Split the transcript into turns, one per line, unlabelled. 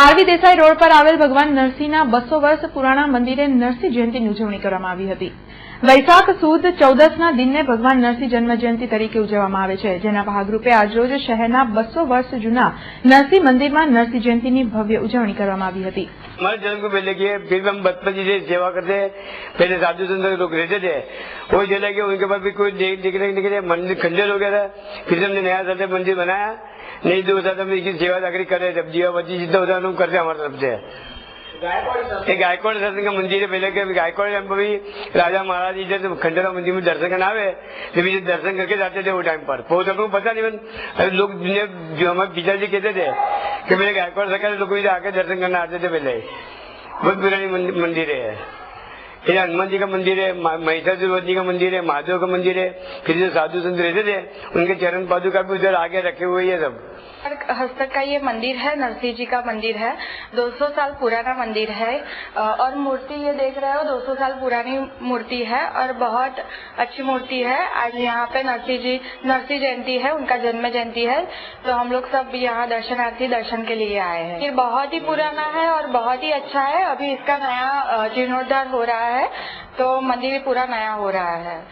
RV Desai road પર આવેલ ભગવાન નરસિંહના 200 વર્ષ પુરાણા મંદિરે નરસિંહ જયંતિની ઉજવણી કરવામાં આવી હતી। વૈશાખ સુદ 14ના દિનને ભગવાન નરસિંહ જન્મ જયંતિ તરીકે ઉજવવામાં આવે છે, જેના ભાગરૂપે આજરોજ શહેરના 200 વર્ષ જૂના નરસિંહ મંદિરમાં नरसिंह जयंती की भव्य उजवणी કરવામાં આવી હતી।
हमारे जन्म को पहले किए, फिर हम बचपन से सेवा करते। पहले साधु संत लोग रहते थे, वो चले गए, उनके बाद भी कोई दिखने निकले, मंदिर खंडर हो गया था। फिर हमने नया साथ मंदिर बनाया, नहीं 2 साल हम इसकी सेवा जाकर करे, जब दिया बची जितना होता हम करते हमारे तरफ से। गायकवाड़ सत्संग का मंदिर है पहले के, गायकवाड़ भी राजा महाराज इधर खंडेरा मंदिर में दर्शन करना आवे, जब इधर दर्शन करके जाते थे वो टाइम पर। बहुत हमको पता नहीं, लोग जो हमारे पिताजी कहते थे कि मेरे गायकवाड़ सरकार लोग इधर आके दर्शन करना आते थे पहले। बहुत पुरानी मंदिर है। ये हनुमान जी का मंदिर है, महिषासुर जी का मंदिर है, महादेव का मंदिर है। फिर जो साधु संत रहते थे उनके चरण पादुका भी उधर आगे रखे हुए है सब।
हस्तक का ये मंदिर है, नरसिंह जी का मंदिर है, 200 साल पुराना मंदिर है। और मूर्ति ये देख रहे हो 200 साल पुरानी मूर्ति है और बहुत अच्छी मूर्ति है। आज यहाँ पे नरसिंह जयंती है, उनका जन्म जयंती है, तो हम लोग सब यहाँ दर्शनार्थी दर्शन के लिए आए हैं। ये बहुत ही पुराना है और बहुत ही अच्छा है। अभी इसका नया जीर्णोद्धार हो रहा है, तो मंदिर पूरा नया हो रहा है।